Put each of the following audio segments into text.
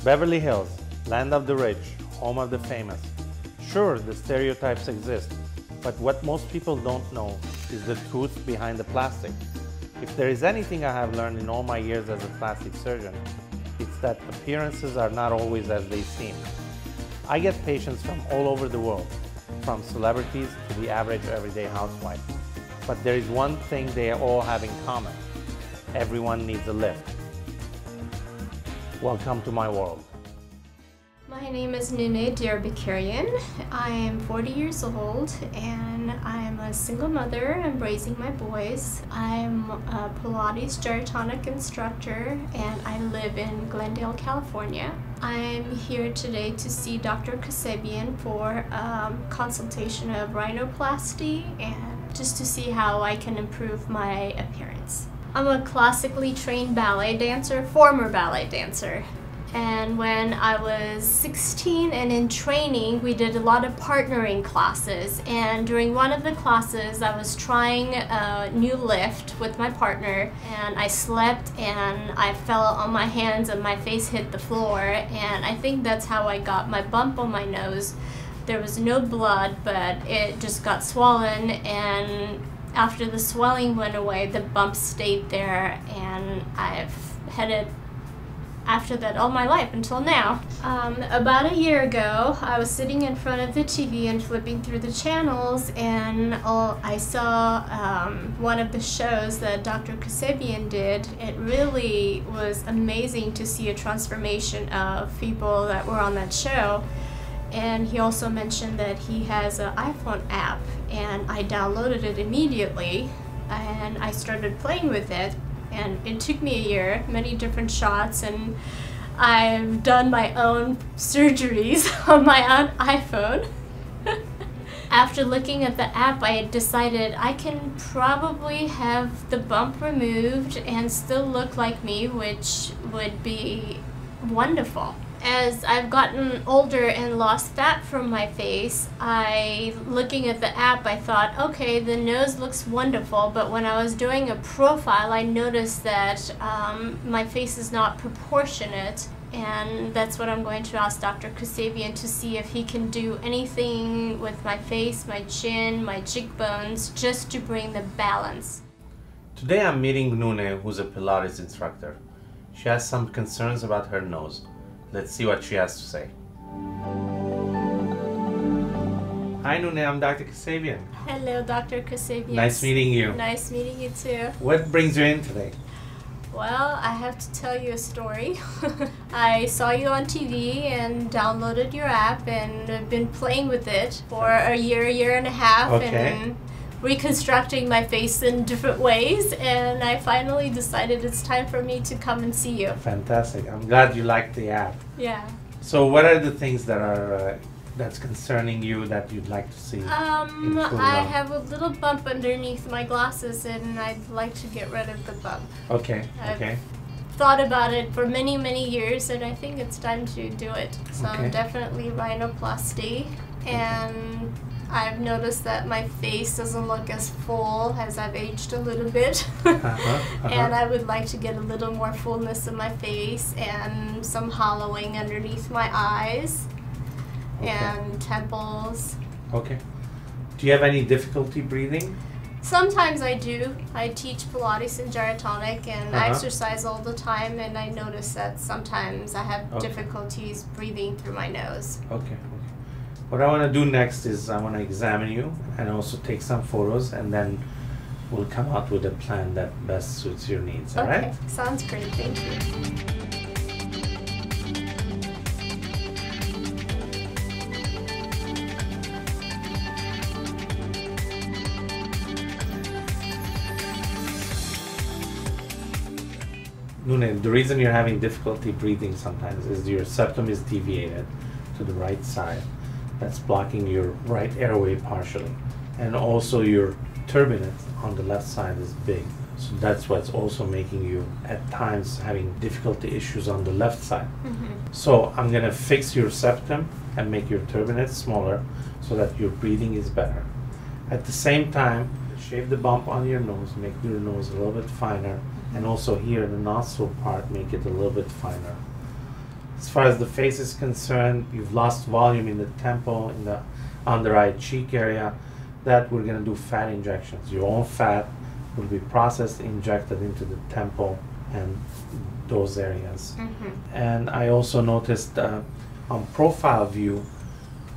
Beverly Hills, land of the rich, home of the famous. Sure, the stereotypes exist, but what most people don't know is the truth behind the plastic. If there is anything I have learned in all my years as a plastic surgeon, it's that appearances are not always as they seem. I get patients from all over the world, from celebrities to the average everyday housewife. But there is one thing they all have in common. Everyone needs a lift. Welcome to my world. My name is Noune. I am 40 years old and I'm a single mother. I'm raising my boys. I'm a Pilates gyrotonic instructor and I live in Glendale, California. I'm here today to see Dr. Kassabian for consultation of rhinoplasty and just to see how I can improve my appearance. I'm a classically trained ballet dancer, former ballet dancer. And when I was 16 and in training, we did a lot of partnering classes. And during one of the classes, I was trying a new lift with my partner. And I slept and I fell on my hands and my face hit the floor. And I think that's how I got my bump on my nose. There was no blood, but it just got swollen. And after the swelling went away, the bump stayed there. And I've had it after that all my life until now. About a year ago, I was sitting in front of the TV and flipping through the channels, and I saw one of the shows that Dr. Kassabian did. It really was amazing to see a transformation of people that were on that show. And he also mentioned that he has an iPhone app, and I downloaded it immediately and I started playing with it. And it took me a year, many different shots, and I've done my own surgeries on my own iPhone. After looking at the app, I decided I can probably have the bump removed and still look like me, which would be wonderful. As I've gotten older and lost fat from my face, looking at the app, I thought, okay, the nose looks wonderful, but when I was doing a profile, I noticed that my face is not proportionate, and that's what I'm going to ask Dr. Kassabian to see if he can do anything with my face, my chin, my cheekbones, just to bring the balance. Today I'm meeting Noune, who's a Pilates instructor. She has some concerns about her nose. Let's see what she has to say. Hi Noune, I'm Dr. Kassabian. Hello, Dr. Kassabian. Nice meeting you. Nice meeting you too. What brings you in today? Well, I have to tell you a story. I saw you on TV and downloaded your app and have been playing with it for a year and a half. Okay. And reconstructing my face in different ways, and I finally decided it's time for me to come and see you. Fantastic. I'm glad you liked the app. Yeah. So what are the things that are that's concerning you that you'd like to see? I have a little bump underneath my glasses and I'd like to get rid of the bump. Okay. I've thought about it for many years and I think it's time to do it. So definitely rhinoplasty, and I've noticed that my face doesn't look as full as I've aged a little bit. And I would like to get a little more fullness in my face and some hollowing underneath my eyes and temples. Okay. Do you have any difficulty breathing? Sometimes I do. I teach Pilates and gyrotonic and I exercise all the time, and I notice that sometimes I have difficulties breathing through my nose. Okay. What I want to do next is I want to examine you and also take some photos, and then we'll come out with a plan that best suits your needs, all right? Sounds great. Thank you. Noune, the reason you're having difficulty breathing sometimes is your septum is deviated to the right side. That's blocking your right airway partially. And also your turbinate on the left side is big. So that's what's also making you at times having difficulty issues on the left side. So I'm gonna fix your septum and make your turbinate smaller so that your breathing is better. At the same time, shave the bump on your nose, make your nose a little bit finer, and also here the nostril part, make it a little bit finer. As far as the face is concerned, you've lost volume in the temple, in the under eye cheek area. That we're going to do fat injections. Your own fat will be processed, injected into the temple and those areas. And I also noticed on profile view,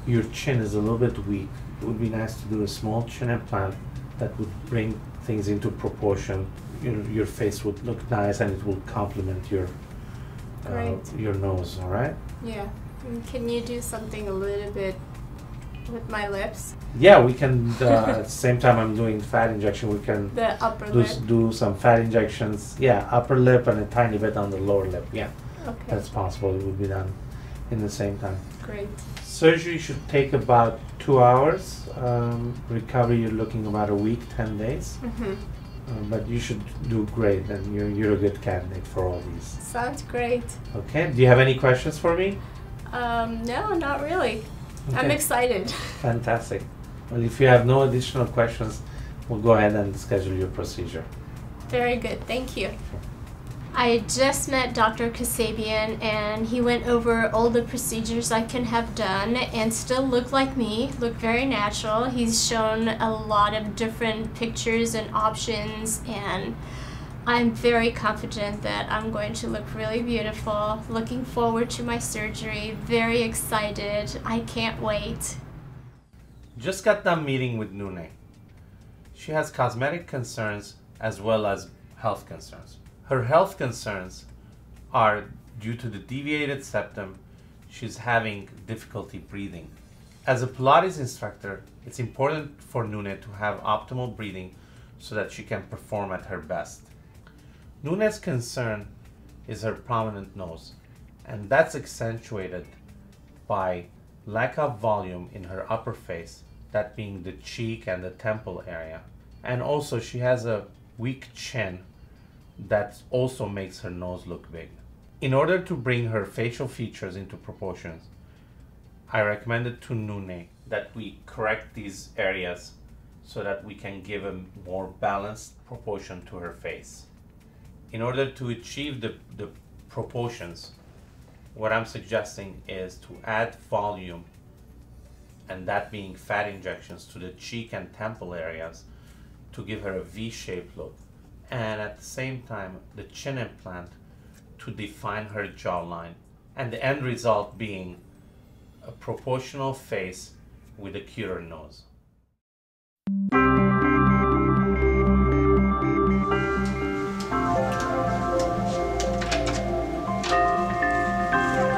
your chin is a little bit weak. It would be nice to do a small chin implant that would bring things into proportion. Your face would look nice and it will complement your nose, all right? Yeah. Can you do something a little bit with my lips? Yeah, we can, at the same time I'm doing fat injection, we can The upper lip? do some fat injections. Yeah, upper lip and a tiny bit on the lower lip. Yeah, Okay. that's possible. It would be done in the same time. Great. Surgery should take about 2 hours. Recovery, you're looking about a week, 10 days. But you should do great, and you're a good candidate for all these. Sounds great. Okay, do you have any questions for me? No, not really. I'm Okay. excited. Fantastic. Well, if you have no additional questions, we'll go ahead and schedule your procedure. Very good. Thank you. I just met Dr. Kassabian, and he went over all the procedures I can have done and still look like me, look very natural. He's shown a lot of different pictures and options, and I'm very confident that I'm going to look really beautiful. Looking forward to my surgery. Very excited. I can't wait. Just got done meeting with Noune. She has cosmetic concerns as well as health concerns. Her health concerns are due to the deviated septum. She's having difficulty breathing. As a Pilates instructor, it's important for Noune to have optimal breathing so that she can perform at her best. Noune's concern is her prominent nose, and that's accentuated by lack of volume in her upper face, that being the cheek and the temple area. And also she has a weak chin that also makes her nose look big. In order to bring her facial features into proportions, I recommended to Noune that we correct these areas so that we can give a more balanced proportion to her face. In order to achieve the proportions, what I'm suggesting is to add volume, and that being fat injections to the cheek and temple areas to give her a V-shaped look. And at the same time, the chin implant to define her jawline, and the end result being a proportional face with a cuter nose.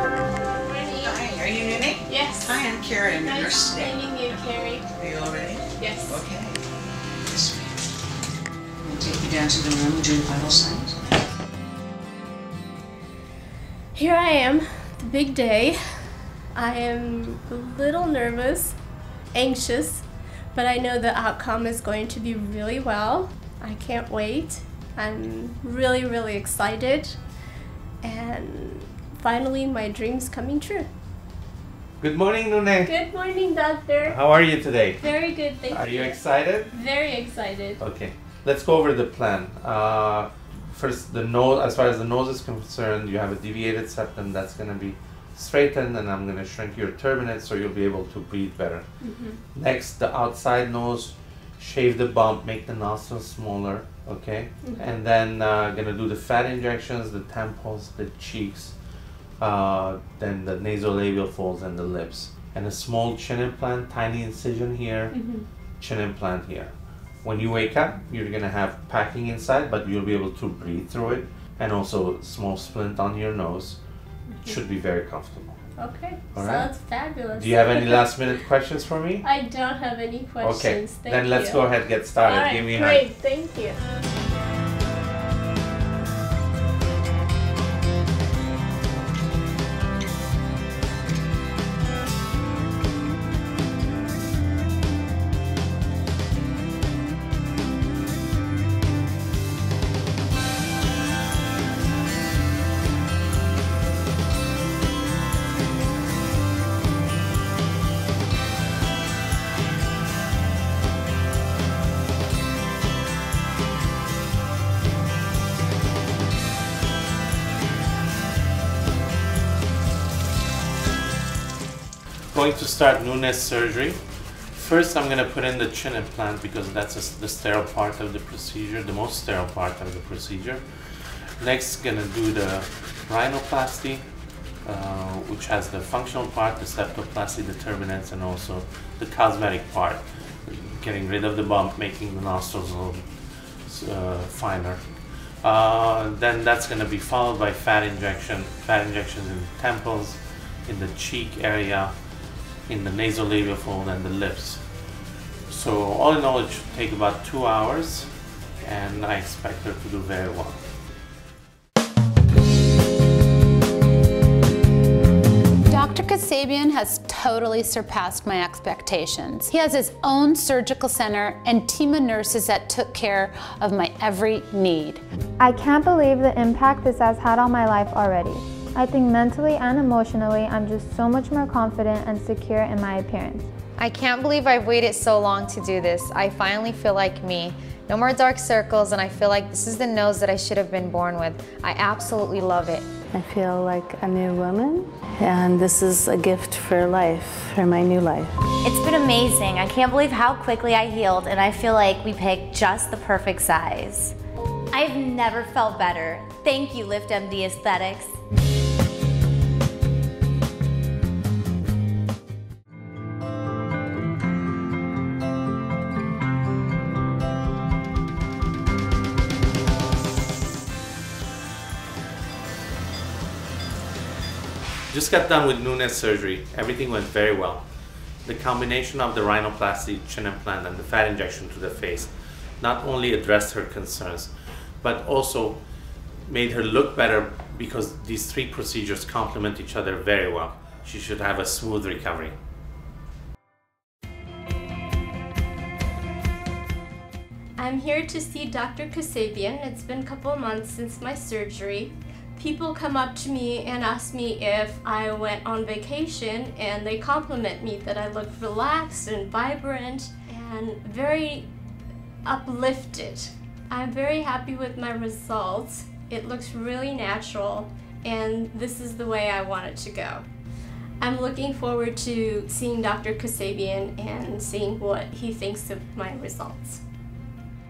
Hi, are you Noune? Yes. Hi, I'm Carrie. I'm a nurse today. Nice meeting you, Carrie. Are you all ready? Yes. Okay. This way. We'll take you down to the room and do the vital signs. Here I am, the big day. I am a little nervous, anxious, but I know the outcome is going to be really well. I can't wait. I'm really, really excited. And finally, my dream's coming true. Good morning, Noune. Good morning, doctor. How are you today? Very good, thank you. Are you excited? Very excited. Okay, let's go over the plan. First, the nose. As far as the nose is concerned, you have a deviated septum that's going to be straightened, and I'm going to shrink your turbinate so you'll be able to breathe better. Next, the outside nose, shave the bump, make the nostrils smaller, okay? And then gonna do the fat injections, the temples, the cheeks, then the nasolabial folds and the lips. And a small chin implant, tiny incision here, chin implant here. When you wake up, you're gonna have packing inside, but you'll be able to breathe through it. And also a small splint on your nose. Should be very comfortable. Okay, All right. sounds fabulous. Do you have any last minute questions for me? I don't have any questions. Okay, Thank then let's you. go ahead and get started. All right, Give me a hug. great, thank you. Going to start Noune's surgery. First, I'm going to put in the chin implant because that's the sterile part of the procedure, the most sterile part of the procedure. Next, going to do the rhinoplasty, which has the functional part, the septoplasty, the turbinates, and also the cosmetic part, getting rid of the bump, making the nostrils a little finer. Then that's going to be followed by fat injections in the temples, in the cheek area, in the nasolabial fold, and the lips. So all in all, it should take about 2 hours, and I expect her to do very well. Dr. Kassabian has totally surpassed my expectations. He has his own surgical center and team of nurses that took care of my every need. I can't believe the impact this has had on my life already. I think mentally and emotionally, I'm just so much more confident and secure in my appearance. I can't believe I've waited so long to do this. I finally feel like me. No more dark circles, and I feel like this is the nose that I should have been born with. I absolutely love it. I feel like a new woman, and this is a gift for life, for my new life. It's been amazing. I can't believe how quickly I healed, and I feel like we picked just the perfect size. I've never felt better. Thank you, LiftMD Aesthetics. Just got done with Noune's surgery. Everything went very well. The combination of the rhinoplasty, chin implant, and the fat injection to the face not only addressed her concerns, but also made her look better because these 3 procedures complement each other very well. She should have a smooth recovery. I'm here to see Dr. Kassabian. It's been a couple of months since my surgery. People come up to me and ask me if I went on vacation, and they compliment me that I look relaxed and vibrant and very uplifted. I'm very happy with my results. It looks really natural, and this is the way I want it to go. I'm looking forward to seeing Dr. Kassabian and seeing what he thinks of my results.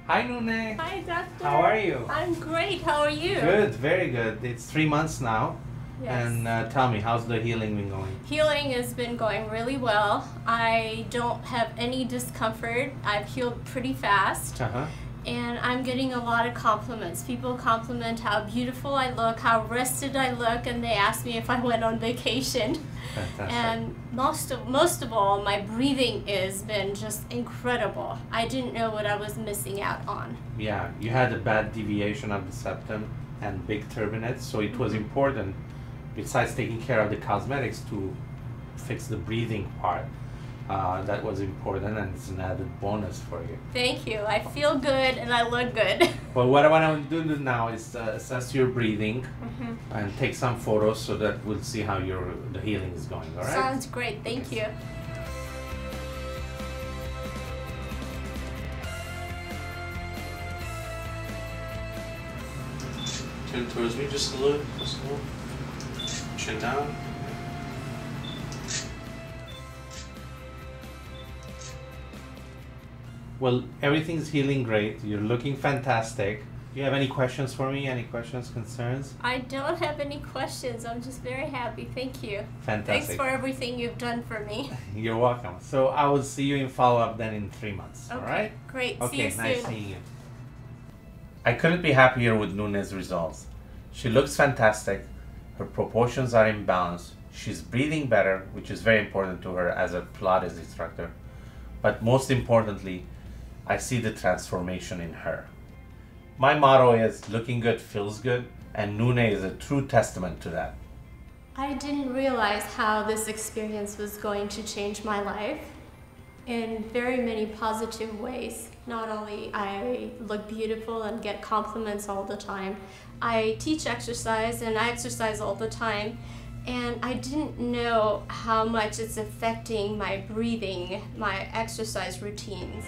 Hi, Noune. Hi, Doctor. How are you? I'm great. How are you? Good, very good. It's 3 months now. Yes. And tell me, how's the healing been going? Healing has been going really well. I don't have any discomfort. I've healed pretty fast. And I'm getting a lot of compliments. People compliment how beautiful I look, how rested I look, and they ask me if I went on vacation. Fantastic. And most of all, my breathing has been just incredible. I didn't know what I was missing out on. Yeah, you had a bad deviation of the septum and big turbinates, so it was important, besides taking care of the cosmetics, to fix the breathing part. That was important, and it's an added bonus for you. Thank you. I feel good and I look good. Well, what I want to do now is assess your breathing and take some photos so that we'll see how the healing is going, all right? Sounds great. Thank you. Turn towards me just a little. Chin down. Well, everything's healing great. You're looking fantastic. Do you have any questions for me? Any questions, concerns? I don't have any questions. I'm just very happy. Thank you. Fantastic. Thanks for everything you've done for me. You're welcome. So I will see you in follow-up then in 3 months. Okay, all right? great. Okay, See you nice soon. seeing you. I couldn't be happier with Noune's results. She looks fantastic. Her proportions are in balance. She's breathing better, which is very important to her as a Pilates instructor. But most importantly, I see the transformation in her. My motto is looking good feels good, and Noune is a true testament to that. I didn't realize how this experience was going to change my life in very many positive ways. Not only I look beautiful and get compliments all the time, I teach exercise and I exercise all the time, and I didn't know how much it's affecting my breathing, my exercise routines.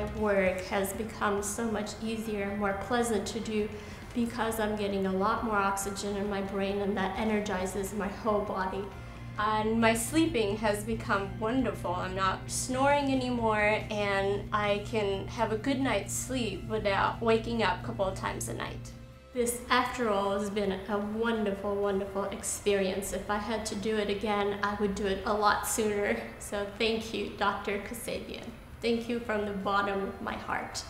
my work has become so much easier and more pleasant to do because I'm getting a lot more oxygen in my brain, and that energizes my whole body. And my sleeping has become wonderful. I'm not snoring anymore, and I can have a good night's sleep without waking up a couple of times a night. This, after all, has been a wonderful, wonderful experience. If I had to do it again, I would do it a lot sooner. So thank you, Dr. Kassabian. Thank you from the bottom of my heart.